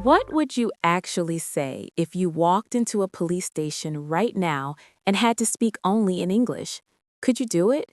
What would you actually say if you walked into a police station right now and had to speak only in English? Could you do it?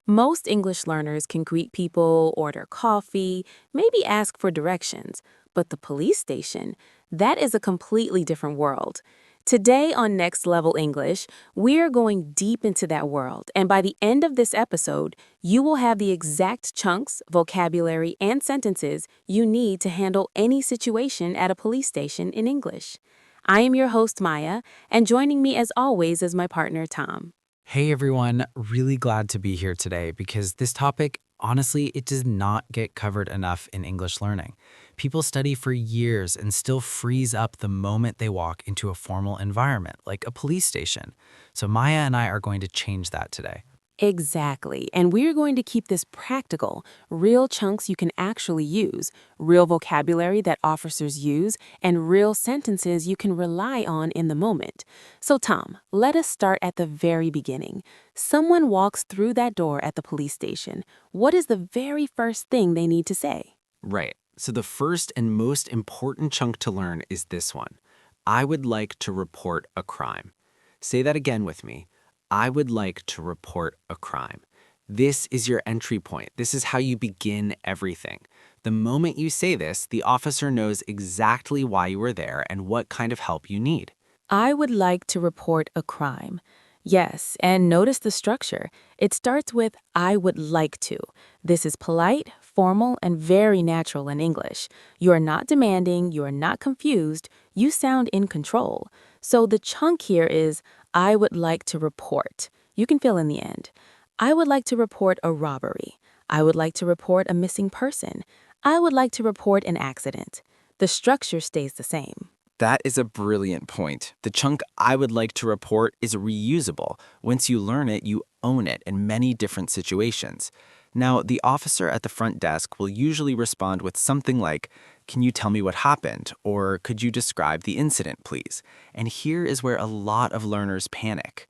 Most English learners can greet people, order coffee, maybe ask for directions, but the police station, that is a completely different world. Today on Next Level English, we're going deep into that world, and by the end of this episode, you will have the exact chunks, vocabulary, and sentences you need to handle any situation at a police station in English. I am your host, Maya, and joining me as always is my partner, Tom. Hey everyone, really glad to be here today because this topic, honestly, it does not get covered enough in English learning. People study for years and still freeze up the moment they walk into a formal environment, like a police station. So Maya and I are going to change that today. Exactly. And we're going to keep this practical, real chunks you can actually use, real vocabulary that officers use, and real sentences you can rely on in the moment. So, Tom, let us start at the very beginning. Someone walks through that door at the police station. What is the very first thing they need to say? Right. So the first and most important chunk to learn is this one. I would like to report a crime. Say that again with me. I would like to report a crime. This is your entry point. This is how you begin everything. The moment you say this, the officer knows exactly why you were there and what kind of help you need. I would like to report a crime. Yes, and notice the structure. It starts with I would like to. This is polite, formal, and very natural in English. You are not demanding, you are not confused, you sound in control. So the chunk here is I would like to report. You can fill in the end. I would like to report a robbery. I would like to report a missing person. I would like to report an accident. The structure stays the same. That is a brilliant point. The chunk I would like to report is reusable. Once you learn it, you own it in many different situations. Now, the officer at the front desk will usually respond with something like, "Can you tell me what happened?" Or "Could you describe the incident, please?" And here is where a lot of learners panic.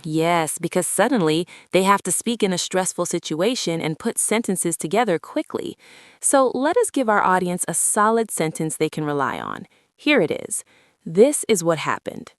Yes, because suddenly they have to speak in a stressful situation and put sentences together quickly. So let us give our audience a solid sentence they can rely on. Here it is. This is what happened.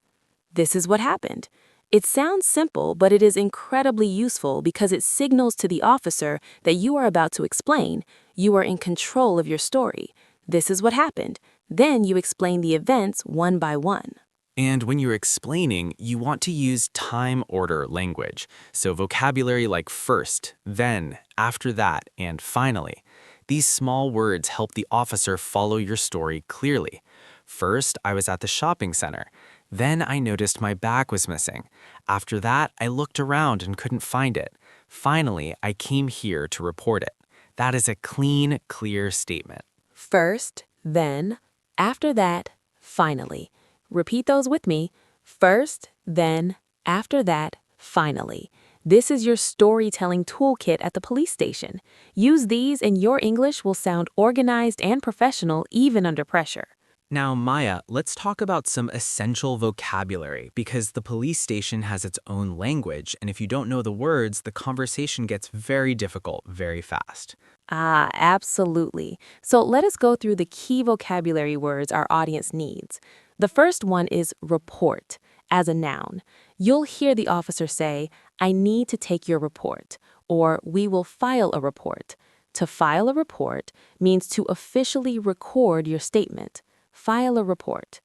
This is what happened. It sounds simple, but it is incredibly useful because it signals to the officer that you are about to explain. You are in control of your story. This is what happened. Then you explain the events one by one. And when you're explaining, you want to use time order language. So vocabulary like first, then, after that, and finally. These small words help the officer follow your story clearly. First, I was at the shopping center. Then I noticed my bag was missing. After that, I looked around and couldn't find it. Finally, I came here to report it. That is a clean, clear statement. First, then, after that, finally. Repeat those with me. First, then, after that, finally. This is your storytelling toolkit at the police station. Use these and your English will sound organized and professional even under pressure. Now, Maya, let's talk about some essential vocabulary because the police station has its own language, and if you don't know the words, the conversation gets very difficult very fast. Absolutely. So let us go through the key vocabulary words our audience needs. The first one is report, as a noun. You'll hear the officer say, I need to take your report, or we will file a report. To file a report means to officially record your statement. File a report.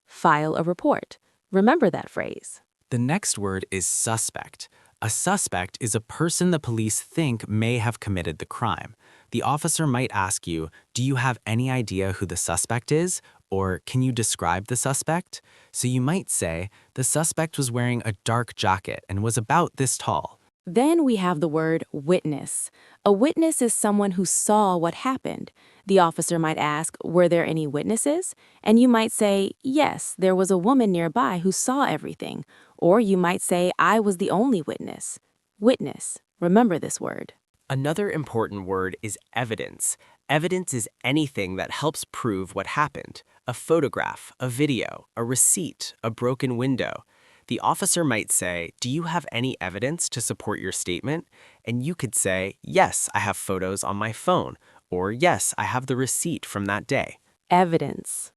File a report. Remember that phrase. The next word is suspect. A suspect is a person the police think may have committed the crime. The officer might ask you, do you have any idea who the suspect is? Or can you describe the suspect? So you might say, the suspect was wearing a dark jacket and was about this tall. Then we have the word witness. A witness is someone who saw what happened. The officer might ask, were there any witnesses? And you might say, yes, there was a woman nearby who saw everything. Or you might say, I was the only witness. Witness. Remember this word. Another important word is evidence. Evidence is anything that helps prove what happened. A photograph, a video, a receipt, a broken window. The officer might say, do you have any evidence to support your statement? And you could say, yes, I have photos on my phone, or yes, I have the receipt from that day. Evidence.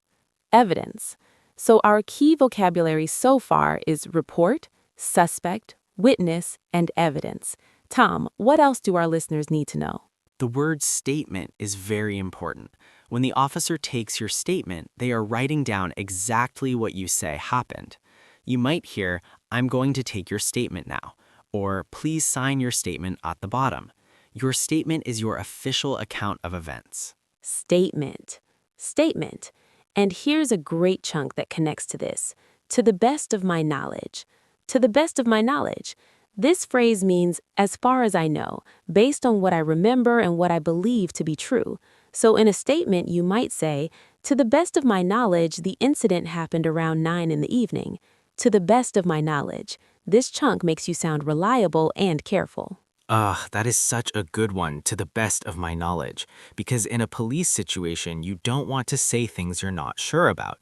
evidence. So our key vocabulary so far is report, suspect, witness, and evidence. Tom, what else do our listeners need to know? The word statement is very important. When the officer takes your statement, they are writing down exactly what you say happened. You might hear, "I'm going to take your statement now," or "Please sign your statement at the bottom." Your statement is your official account of events. Statement. Statement. And here's a great chunk that connects to this. To the best of my knowledge. To the best of my knowledge. This phrase means, as far as I know, based on what I remember and what I believe to be true. So in a statement, you might say, to the best of my knowledge, the incident happened around 9 in the evening. To the best of my knowledge. This chunk makes you sound reliable and careful. That is such a good one, to the best of my knowledge, because in a police situation, you don't want to say things you're not sure about.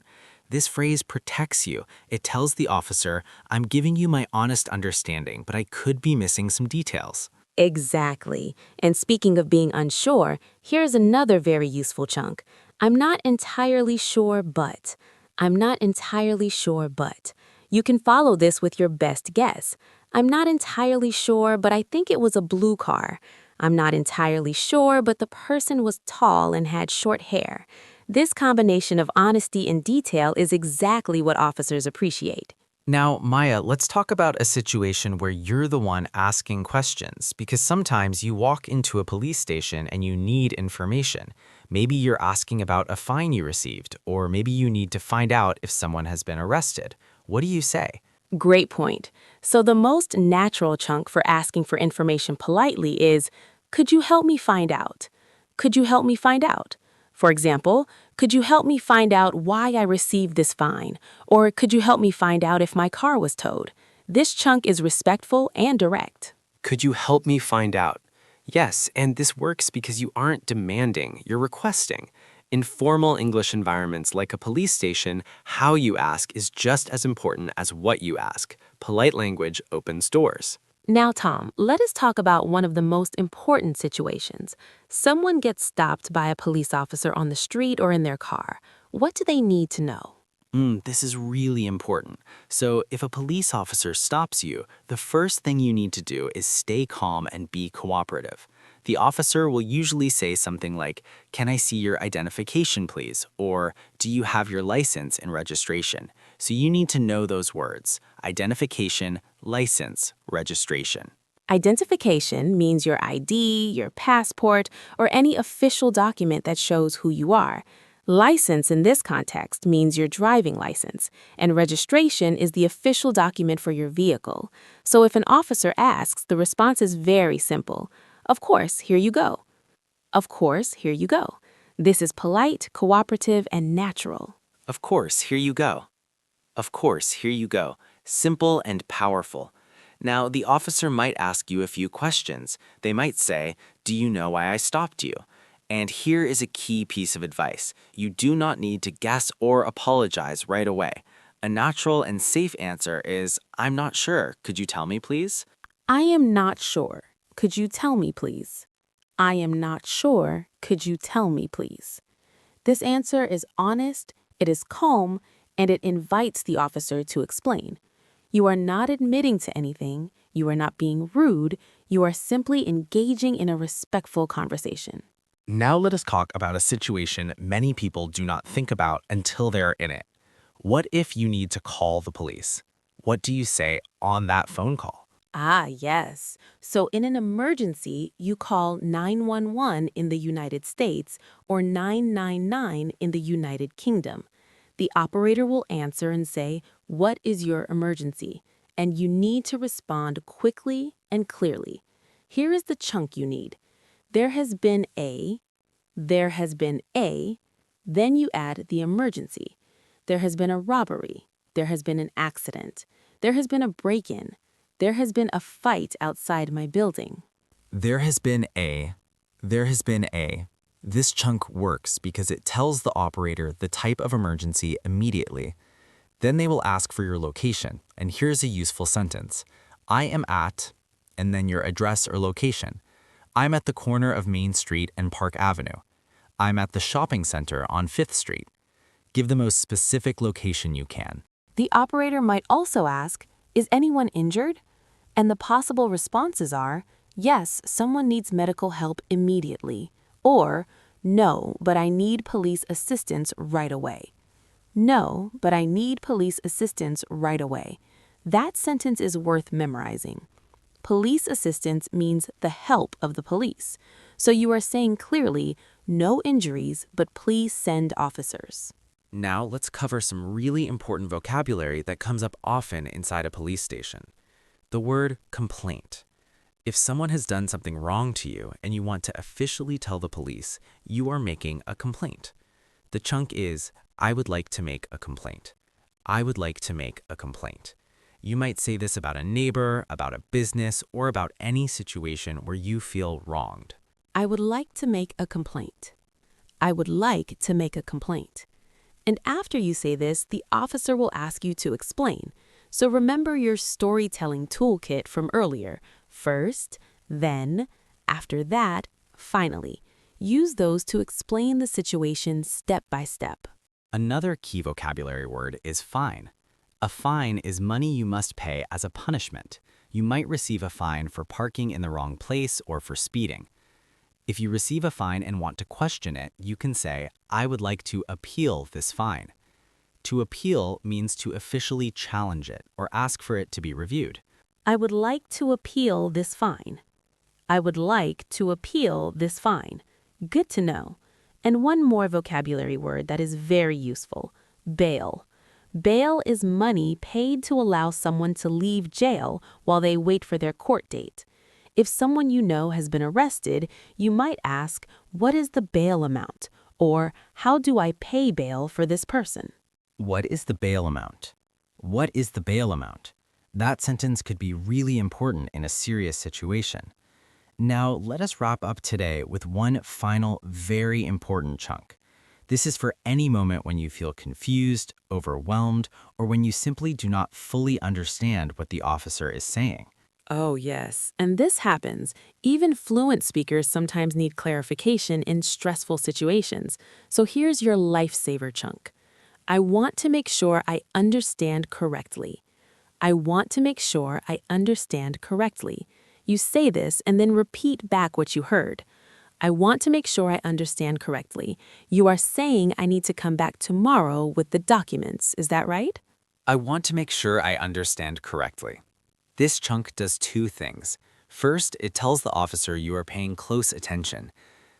This phrase protects you. It tells the officer, I'm giving you my honest understanding, but I could be missing some details. Exactly. And speaking of being unsure, here's another very useful chunk. I'm not entirely sure, but. I'm not entirely sure, but. You can follow this with your best guess. I'm not entirely sure, but I think it was a blue car. I'm not entirely sure, but the person was tall and had short hair. This combination of honesty and detail is exactly what officers appreciate. Now, Maya, let's talk about a situation where you're the one asking questions, because sometimes you walk into a police station and you need information. Maybe you're asking about a fine you received, or maybe you need to find out if someone has been arrested. What do you say? Great point. So the most natural chunk for asking for information politely is, could you help me find out? Could you help me find out? For example, could you help me find out why I received this fine? Or could you help me find out if my car was towed? This chunk is respectful and direct. Could you help me find out? Yes, and this works because you aren't demanding, you're requesting. In formal English environments like a police station, how you ask is just as important as what you ask. Polite language opens doors. Now, Tom, let us talk about one of the most important situations. Someone gets stopped by a police officer on the street or in their car. What do they need to know? This is really important. So if a police officer stops you, the first thing you need to do is stay calm and be cooperative. The officer will usually say something like, "Can I see your identification, please?" Or, "Do you have your license and registration?" So you need to know those words: identification, license, registration. Identification means your ID, your passport, or any official document that shows who you are. License in this context means your driving license, and registration is the official document for your vehicle. So if an officer asks, the response is very simple. Of course, here you go. Of course, here you go. This is polite, cooperative, and natural. Of course, here you go. Of course, here you go. Simple and powerful. Now, the officer might ask you a few questions. They might say, "Do you know why I stopped you?" And here is a key piece of advice. You do not need to guess or apologize right away. A natural and safe answer is, "I'm not sure. Could you tell me, please?" I am not sure. Could you tell me, please? I am not sure. Could you tell me, please? This answer is honest, it is calm, and it invites the officer to explain. You are not admitting to anything, you are not being rude, you are simply engaging in a respectful conversation. Now let us talk about a situation many people do not think about until they're in it. What if you need to call the police? What do you say on that phone call? Ah, yes. So in an emergency, you call 911 in the United States or 999 in the United Kingdom. The operator will answer and say, "What is your emergency?" And you need to respond quickly and clearly. Here is the chunk you need. There has been a, there has been a, then you add the emergency. There has been a robbery. There has been an accident. There has been a break-in. There has been a fight outside my building. There has been a. There has been a. This chunk works because it tells the operator the type of emergency immediately. Then they will ask for your location, and here's a useful sentence. I am at, and then your address or location. I'm at the corner of Main Street and Park Avenue. I'm at the shopping center on 5th Street. Give the most specific location you can. The operator might also ask, "Is anyone injured?" And the possible responses are, "Yes, someone needs medical help immediately," or "No, but I need police assistance right away." No, but I need police assistance right away. That sentence is worth memorizing. Police assistance means the help of the police. So you are saying clearly, "No injuries, but please send officers." Now let's cover some really important vocabulary that comes up often inside a police station. The word complaint. If someone has done something wrong to you and you want to officially tell the police, you are making a complaint. The chunk is, I would like to make a complaint. I would like to make a complaint. You might say this about a neighbor, about a business, or about any situation where you feel wronged. I would like to make a complaint. I would like to make a complaint. And after you say this, the officer will ask you to explain. So remember your storytelling toolkit from earlier. First, then, after that, finally. Use those to explain the situation step by step. Another key vocabulary word is fine. A fine is money you must pay as a punishment. You might receive a fine for parking in the wrong place or for speeding. If you receive a fine and want to question it, you can say, I would like to appeal this fine. To appeal means to officially challenge it or ask for it to be reviewed. I would like to appeal this fine. I would like to appeal this fine. Good to know. And one more vocabulary word that is very useful, bail. Bail is money paid to allow someone to leave jail while they wait for their court date. If someone you know has been arrested, you might ask, what is the bail amount? Or how do I pay bail for this person? What is the bail amount? What is the bail amount? That sentence could be really important in a serious situation. Now, let us wrap up today with one final, very important chunk. This is for any moment when you feel confused, overwhelmed, or when you simply do not fully understand what the officer is saying. Oh, yes. And this happens. Even fluent speakers sometimes need clarification in stressful situations. So here's your lifesaver chunk. I want to make sure I understand correctly. I want to make sure I understand correctly. You say this and then repeat back what you heard. I want to make sure I understand correctly. You are saying I need to come back tomorrow with the documents. Is that right? I want to make sure I understand correctly. This chunk does two things. First, it tells the officer you are paying close attention.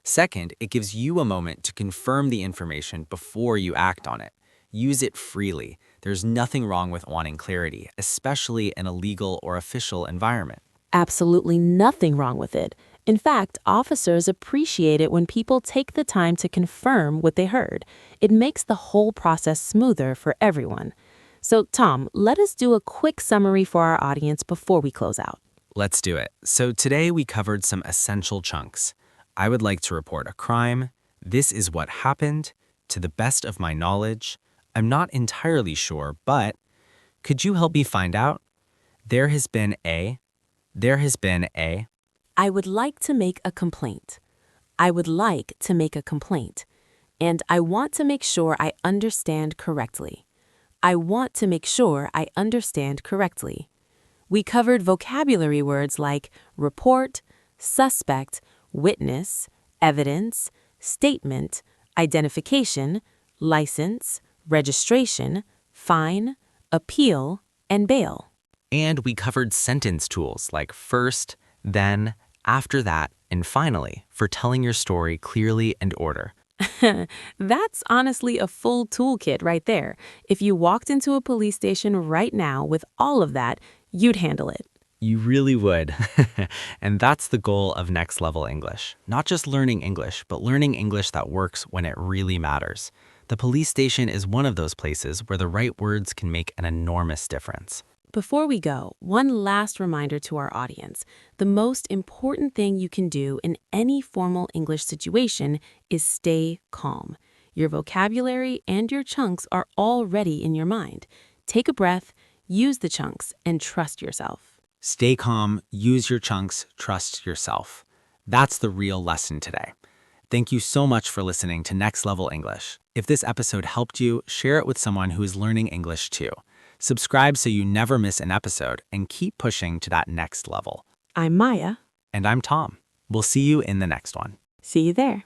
Second, it gives you a moment to confirm the information before you act on it. Use it freely. There's nothing wrong with wanting clarity, especially in a legal or official environment. Absolutely nothing wrong with it. In fact, officers appreciate it when people take the time to confirm what they heard. It makes the whole process smoother for everyone. So, Tom, let us do a quick summary for our audience before we close out. Let's do it. So today we covered some essential chunks. I would like to report a crime. This is what happened. To the best of my knowledge. I'm not entirely sure, but could you help me find out? There has been a. There has been a. I would like to make a complaint. I would like to make a complaint. And I want to make sure I understand correctly. I want to make sure I understand correctly. We covered vocabulary words like report, suspect, witness, evidence, statement, identification, license, registration, fine, appeal, and bail. And we covered sentence tools like first, then, after that, and finally for telling your story clearly and order. That's honestly a full toolkit right there. If you walked into a police station right now with all of that, you'd handle it. You really would. And that's the goal of Next Level English. Not just learning English, but learning English that works when it really matters. The police station is one of those places where the right words can make an enormous difference. Before we go, one last reminder to our audience. The most important thing you can do in any formal English situation is stay calm. Your vocabulary and your chunks are already in your mind. Take a breath, use the chunks, and trust yourself. Stay calm, use your chunks, trust yourself. That's the real lesson today. Thank you so much for listening to Next Level English. If this episode helped you, share it with someone who is learning English too. Subscribe so you never miss an episode and keep pushing to that next level. I'm Maya. And I'm Tom. We'll see you in the next one. See you there.